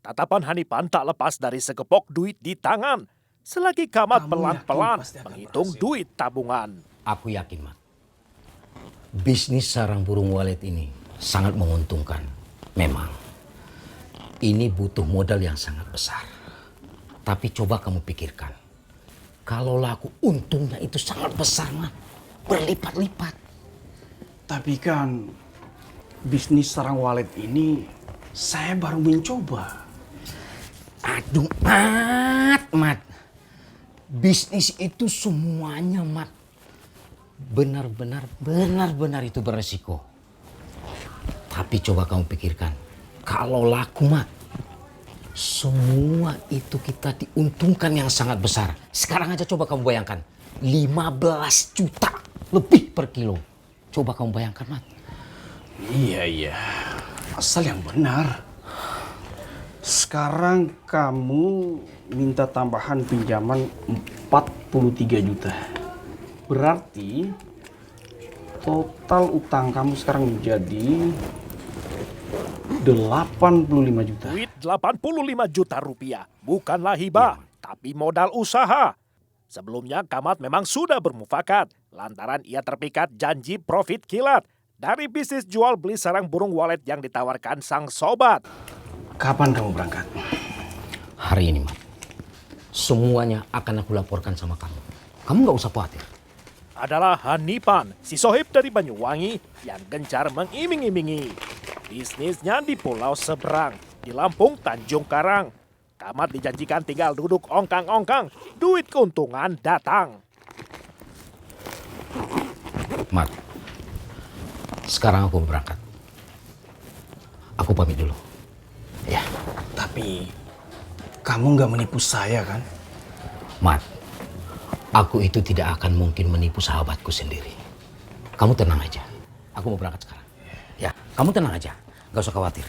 Tatapan Hanipan tak lepas dari segepok duit di tangan. Selagi Kamat Kamu pelan-pelan yakin pasti akan menghitung berhasil? duit tabungan. Aku yakin, Mat. Bisnis sarang burung walet ini sangat menguntungkan. Memang, ini butuh modal yang sangat besar. Tapi coba kamu pikirkan. Kalau laku untungnya itu sangat besar, Mat. Berlipat-lipat. Tapi kan bisnis sarang walet ini saya baru mencoba. Aduh, Mat. Bisnis itu semuanya, Mat. Benar-benar itu beresiko. Tapi coba kamu pikirkan. Kalau laku, Mat. Semua itu kita diuntungkan yang sangat besar. Sekarang aja coba kamu bayangkan. 15 juta lebih per kilo. Coba kamu bayangkan, Mat. Iya. Asal yang benar. Sekarang kamu minta tambahan pinjaman 43 juta. Berarti total utang kamu sekarang menjadi 85 juta. Duit 85 juta rupiah bukanlah hibah, tapi modal usaha. Sebelumnya Kamat memang sudah bermufakat lantaran ia terpikat janji profit kilat dari bisnis jual beli sarang burung walet yang ditawarkan sang sobat. Kapan kamu berangkat? Hari ini, Mat. Semuanya akan aku laporkan sama kamu. Kamu nggak usah khawatir. Adalah Hanipan, si sohib dari Banyuwangi yang gencar mengiming-imingi. Bisnisnya di pulau seberang, di Lampung Tanjung Karang. Kamat dijanjikan tinggal duduk ongkang-ongkang, duit keuntungan datang. Mat, sekarang aku berangkat. Aku pamit dulu. Ya, Tapi kamu nggak menipu saya kan? Mat, aku itu tidak akan mungkin menipu sahabatku sendiri. Kamu tenang aja. Aku mau berangkat sekarang. Ya, kamu tenang aja. Gak usah khawatir.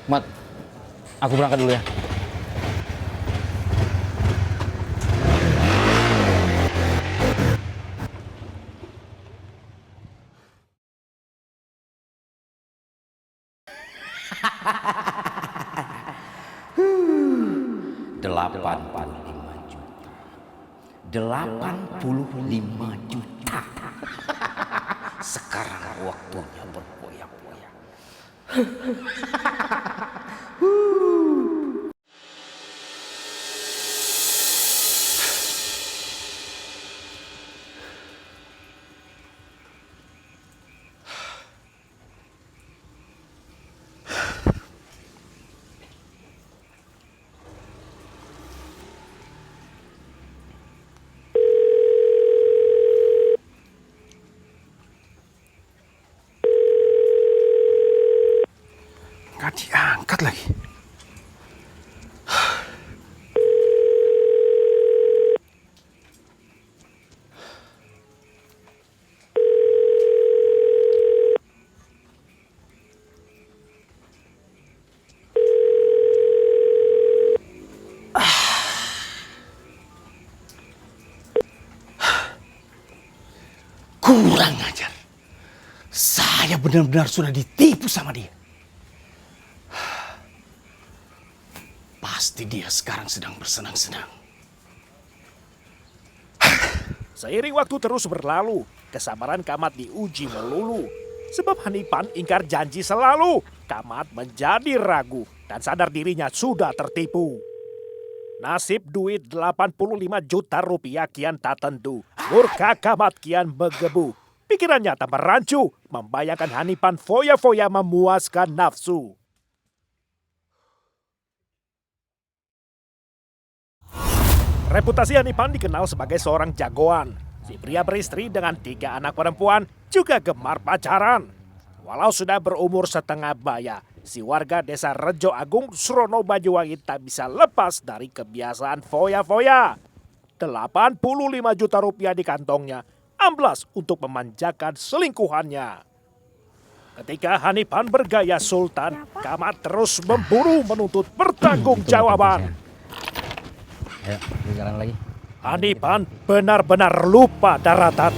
Mat, aku berangkat dulu ya. $85 juta. Sekarang waktunya berpoya-poya. Nggak diangkat lagi. Kurang ajar. Saya benar-benar sudah ditipu sama dia. Pasti dia sekarang sedang bersenang-senang. Seiring waktu terus berlalu, kesabaran Kamat diuji melulu. Sebab Hanipan ingkar janji selalu. Kamat menjadi ragu dan sadar dirinya sudah tertipu. Nasib duit 85 juta rupiah kian tak tentu. Murka Kamat kian menggebu. Pikirannya tak merancu, membayangkan Hanipan foya-foya memuaskan nafsu. Reputasi Hanipan dikenal sebagai seorang jagoan. Si pria beristri dengan 3 anak perempuan juga gemar pacaran. Walau sudah berumur setengah baya, si warga desa Rejo Agung, Srono Banyuwangi tak bisa lepas dari kebiasaan foya-foya. 85 juta rupiah di kantongnya, amblas untuk memanjakan selingkuhannya. Ketika Hanipan bergaya sultan, Kamat terus memburu menuntut pertanggungjawaban. Ayo, kita jalan lagi. Hanipan benar-benar lupa daratan.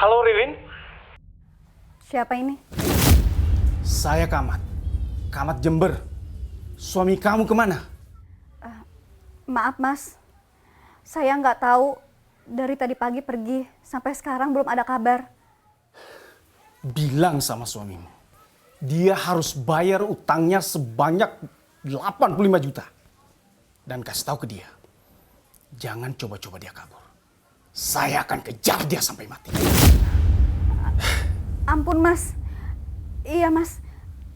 Halo Ririn, Siapa ini? saya Kamat. Kamat Jember. Suami kamu kemana? Maaf mas, saya nggak tahu dari tadi pagi pergi sampai sekarang belum ada kabar. Bilang sama suamimu. Dia harus bayar utangnya sebanyak 85 juta. Dan kasih tahu ke dia. Jangan coba-coba dia kabur. Saya akan kejar dia sampai mati. Ampun mas, iya mas,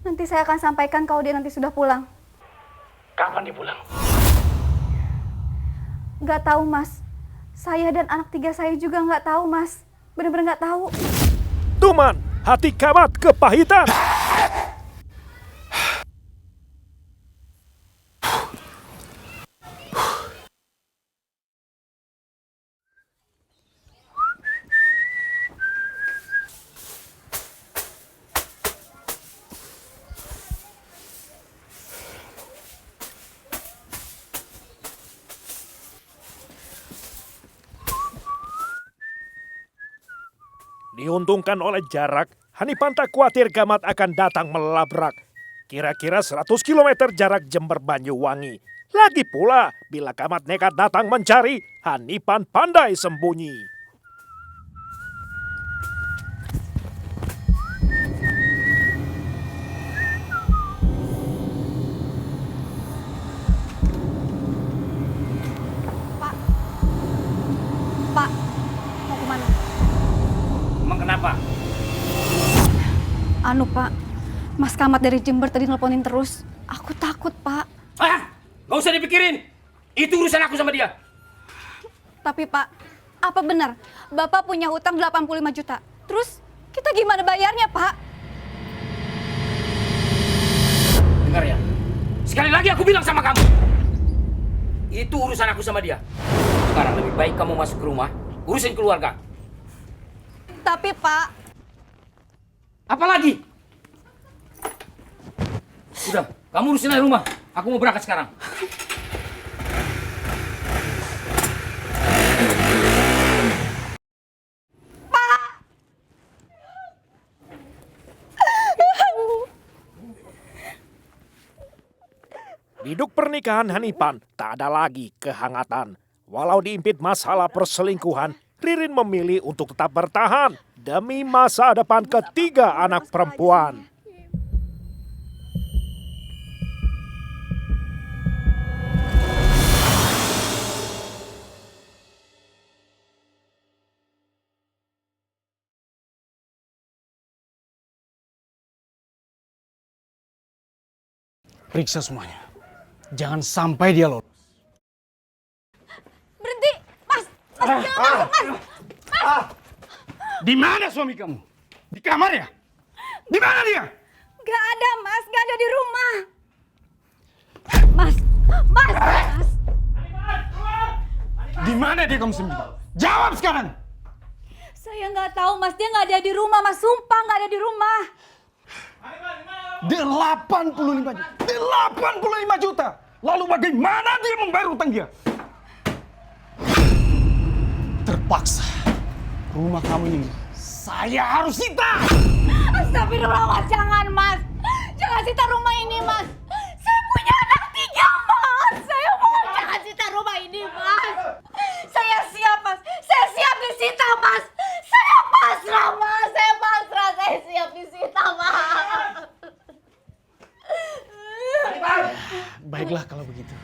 nanti saya akan sampaikan kalau dia nanti sudah pulang. Kapan dia pulang? Nggak tahu mas, saya dan anak 3 saya juga nggak tahu mas, bener-bener nggak tahu. Tuman, hati Kamat kepahitan. Diuntungkan oleh jarak, Hanipan tak khawatir Kamat akan datang melabrak. Kira-kira 100 km jarak Jember Banyuwangi. Lagi pula, bila Kamat nekat datang mencari, Hanipan pandai sembunyi. Pak, mau kemana? Emang kenapa? Anu pak, Mas Kamat dari Jember tadi nelponin terus. Aku takut pak. Ah, gak usah dipikirin. Itu urusan aku sama dia. Tapi pak, apa benar Bapak punya hutang 85 juta? Terus kita gimana bayarnya pak? Dengar ya. Sekali lagi aku bilang sama kamu. Itu urusan aku sama dia. Sekarang lebih baik kamu masuk ke rumah, urusin keluarga. Tapi pak, Apa lagi? Udah, kamu urusin aja rumah. Aku mau berangkat sekarang. Biduk pernikahan Hanipan tak ada lagi kehangatan. Walau diimpit masalah perselingkuhan, Ririn memilih untuk tetap bertahan demi masa depan ketiga anak perempuan. Periksa semuanya. Jangan sampai dia lolos. berhenti, Mas, jangan masuk, Mas. Di mana suami kamu? Di kamar ya? Di mana dia? Gak ada, Mas, gak ada di rumah. Mas. Di mana dia kamu sembunyi? Jawab sekarang. Saya nggak tahu, Mas, dia nggak ada di rumah, Mas, sumpah nggak ada di rumah. 85 juta. 85 juta. Lalu bagaimana dia membayar utang dia? Terpaksa. Rumah kamu ini saya harus sita. Astagfirullah, Mas, jangan, Mas. Jangan sita rumah ini, Mas. Saya punya anak 3, Mas. Saya mohon jangan sita rumah ini, Mas. Saya siap, Mas. Saya siap disita, Mas. Saya pasrah, Mas. Saya pasrah. Saya siap disita, Mas. Baiklah kalau begitu.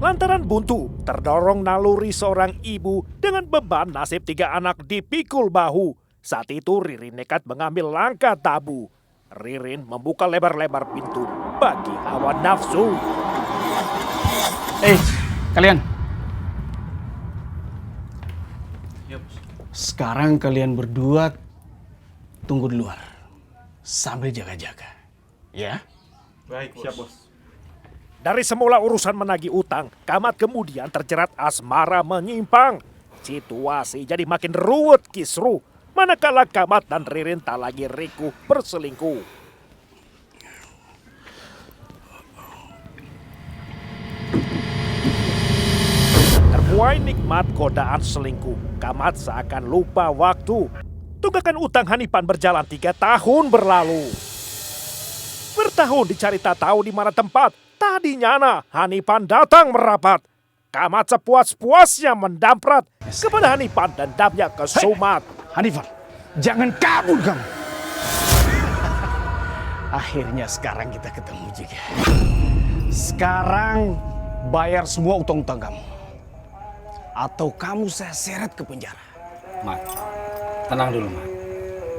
Lantaran buntu, terdorong naluri seorang ibu dengan beban nasib 3 anak dipikul bahu. Saat itu Ririn nekat mengambil langkah tabu. Ririn membuka lebar-lebar pintu bagi hawa nafsu. Kalian, Sekarang kalian berdua tunggu di luar sambil jaga-jaga. Ya? Baik, siap bos. Dari semula urusan menagih utang, Kamat kemudian terjerat asmara menyimpang. Situasi jadi makin ruwet kisruh, manakala Kamat dan Ririn tak lagi rikuh berselingkuh. Terbuai nikmat godaan selingkuh, Kamat seakan lupa waktu. Tunggakan utang Hanipan berjalan 3 tahun berlalu. Bertahun dicari tak tahu di mana tempat. Tadinya Hanipan datang merapat. Kamat sepuas-puasnya mendamprat kepada Hanipan dan dendamnya ke Sumat. Hanifan, jangan kabur kamu. Akhirnya sekarang kita ketemu juga. Sekarang bayar semua utang-utang kamu. Atau kamu saya seret ke penjara. Mat, tenang dulu, Mat.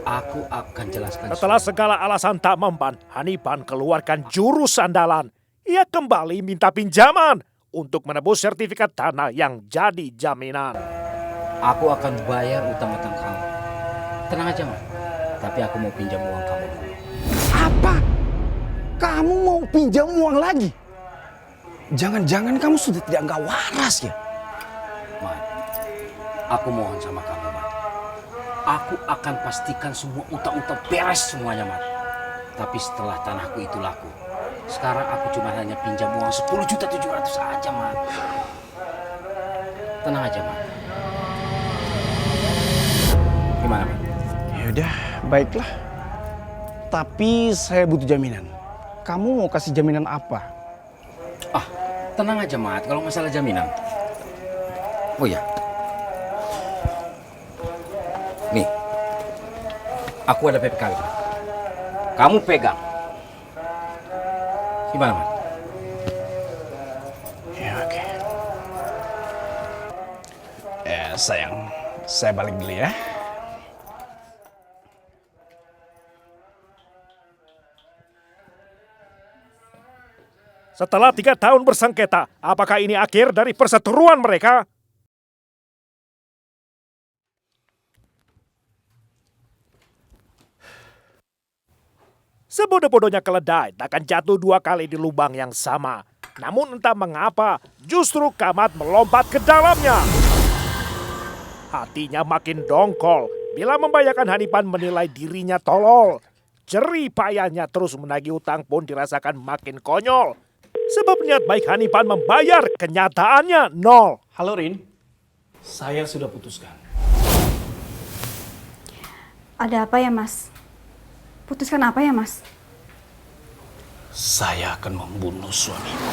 Aku akan jelaskan. Setelah segala alasan tak mempan, Hanipan keluarkan jurus andalan. Ia kembali minta pinjaman untuk menebus sertifikat tanah yang jadi jaminan. Aku akan bayar utang-utang kamu. Tenang aja, Mat. Tapi aku mau pinjam uang kamu dulu. Apa? Kamu mau pinjam uang lagi? Jangan-jangan kamu sudah tidak waras ya? Mat, aku mohon sama kamu, Mat. Aku akan pastikan semua utang-utang beres semuanya, Mat. Tapi setelah tanahku itu laku, sekarang aku cuma hanya pinjam uang 10.700.000 aja, Mat. Tenang aja, Mat. Gimana, Mat? Ya udah, baiklah. Tapi saya butuh jaminan. Kamu mau kasih jaminan apa? Ah, tenang aja, Mat. Kalau masalah jaminan. Oh ya. Nih. Aku ada PPKW. Kamu pegang. Gimana, Mat? Ya oke. Sayang, saya balik dulu ya. Setelah 3 tahun bersengketa, apakah ini akhir dari perseteruan mereka? Sebodoh-bodohnya keledai takkan jatuh 2 kali di lubang yang sama. Namun entah mengapa, justru Kamat melompat ke dalamnya. Hatinya makin dongkol bila membayangkan Hanipan menilai dirinya tolol. Jerih payahnya terus menagih utang pun dirasakan makin konyol. Sebab niat baik Hanipan membayar, kenyataannya nol. Halo Rin, saya sudah putuskan. Ada apa ya, Mas? Putuskan apa ya, Mas? Saya akan membunuh suamimu.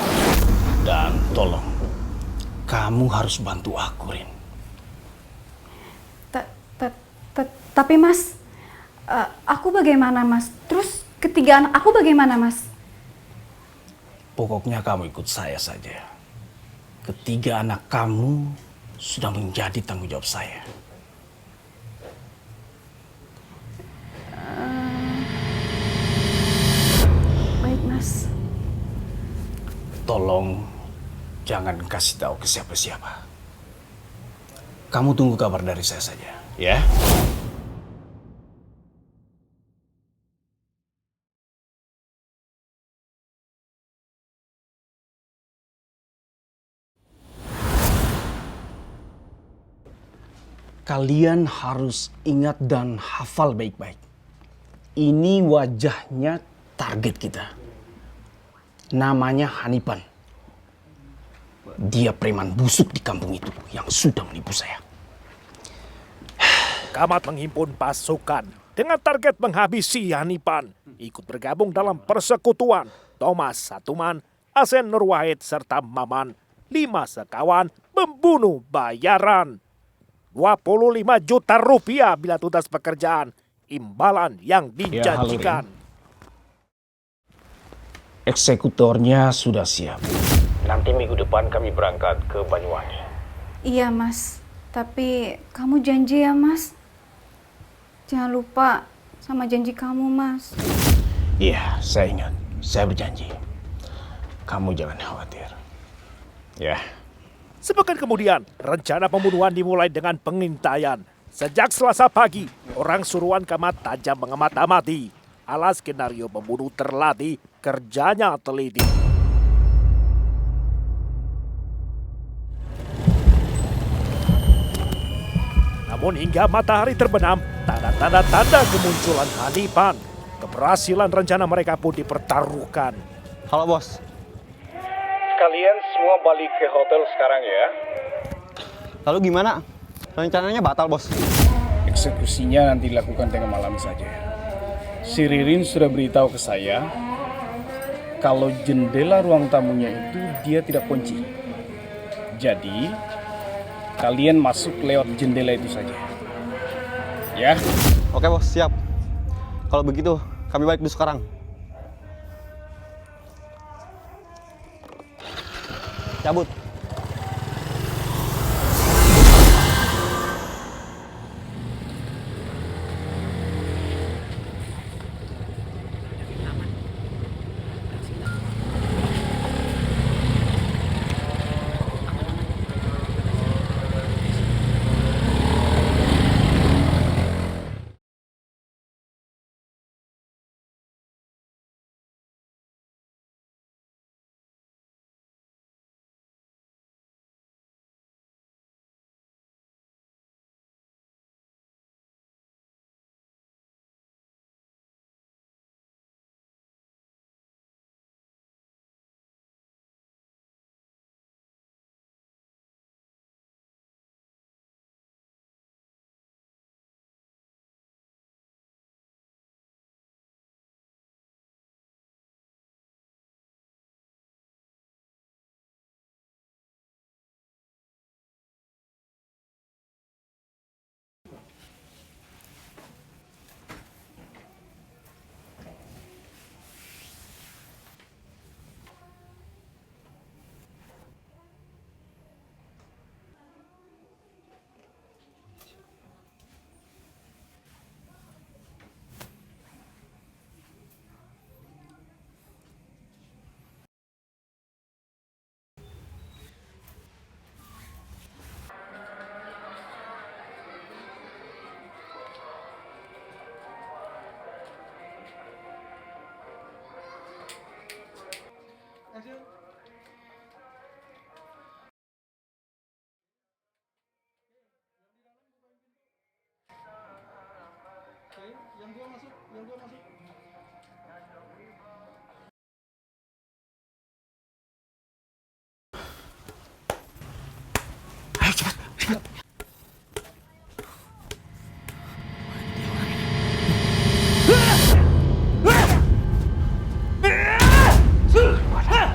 Dan tolong, kamu harus bantu aku, Rin. Tapi, Mas, aku bagaimana, Mas? Terus ketiga anak aku bagaimana, Mas? Pokoknya kamu ikut saya saja. Ketiga anak kamu sudah menjadi tanggung jawab saya. Baik, Mas. Tolong jangan kasih tahu ke siapa-siapa. Kamu tunggu kabar dari saya saja, ya? Kalian harus ingat dan hafal baik-baik. Ini wajahnya target kita. Namanya Hanipan. Dia preman busuk di kampung itu yang sudah menipu saya. Kamat menghimpun pasukan dengan target menghabisi Hanipan. Ikut bergabung dalam persekutuan Thomas Satuman, Asen Nurwahid, serta Maman. 5 sekawan membunuh bayaran. 25 juta rupiah bila tuntas pekerjaan. Imbalan yang dijanjikan. Eksekutornya sudah siap. Nanti minggu depan kami berangkat ke Banyuwangi. Iya, Mas. Tapi kamu janji ya, Mas? Jangan lupa sama janji kamu, Mas. Iya, saya ingat. Saya berjanji. Kamu jangan khawatir. Ya. Sepekan kemudian, rencana pembunuhan dimulai dengan pengintaian. Sejak Selasa pagi, orang suruhan Kamat tajam mengamati. Alas skenario pembunuh terlatih, kerjanya teliti. Namun hingga matahari terbenam, tanda-tanda kemunculan Hanipan. Keberhasilan rencana mereka pun dipertaruhkan. Halo bos, Kalian semua balik ke hotel sekarang ya. lalu gimana? Rencananya batal bos. Eksekusinya nanti dilakukan tengah malam saja. Si Ririn sudah beritahu ke saya kalau jendela ruang tamunya itu dia tidak kunci. Jadi kalian masuk lewat jendela itu saja. Ya. Oke bos, siap. Kalau begitu, kami balik dulu sekarang. Cabut.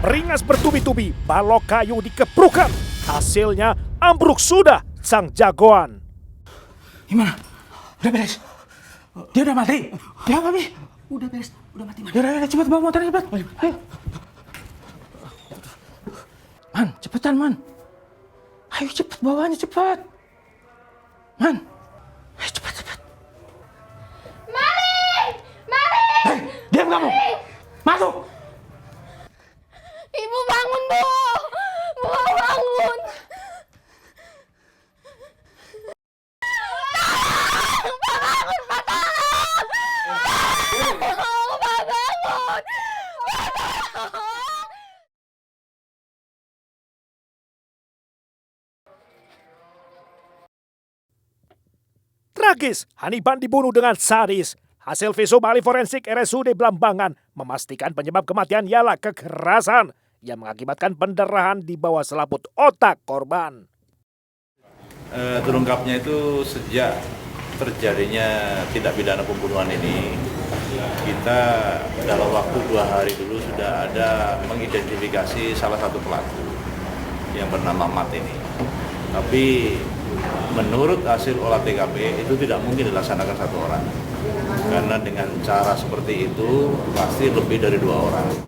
Beringas bertubi-tubi, balok kayu dikeprukan. Hasilnya ambruk sudah sang jagoan. Gimana? Udah beres? Dia udah mati? Ya mati? Udah beres, udah mati. Yaudah, cepat bawa motornya cepat. Ayo. Man, cepetan man. Ayo cepet bawanya cepet. Man, ayo cepat. Malik! Malik! Hei, diam kamu. Masuk. Ibu bangun, Bu! Bu bangun! Tragis, Hanipan dibunuh dengan sadis. Hasil visum ahli forensik RSUD Blambangan memastikan penyebab kematian ialah kekerasan yang mengakibatkan pendarahan di bawah selaput otak korban. Terungkapnya itu sejak terjadinya tindak pidana pembunuhan ini, kita dalam waktu 2 hari dulu sudah ada mengidentifikasi salah satu pelaku yang bernama Mat ini. Tapi menurut hasil olah TKP itu tidak mungkin dilaksanakan 1 orang. Karena dengan cara seperti itu pasti lebih dari 2 orang.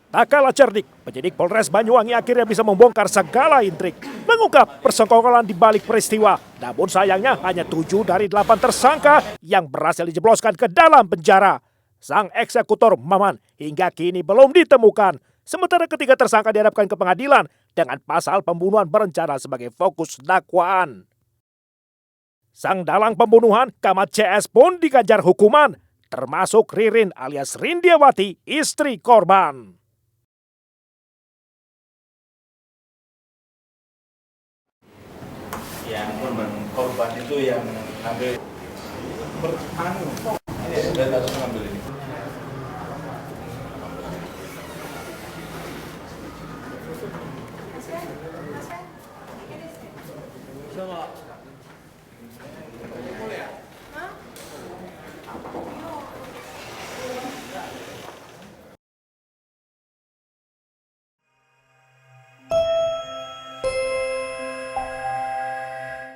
Tak kalah cerdik, penyidik Polres Banyuwangi akhirnya bisa membongkar segala intrik, mengungkap persekongkolan di balik peristiwa. Namun sayangnya hanya 7 dari 8 tersangka yang berhasil dijebloskan ke dalam penjara. Sang eksekutor Maman hingga kini belum ditemukan. Sementara ketiga tersangka dihadapkan ke pengadilan dengan pasal pembunuhan berencana sebagai fokus dakwaan. Sang dalang pembunuhan, Camat CS pun diganjar hukuman, termasuk Ririn alias Rindiawati, istri korban. Yang korban itu yang ngambil ini sudah langsung ngambil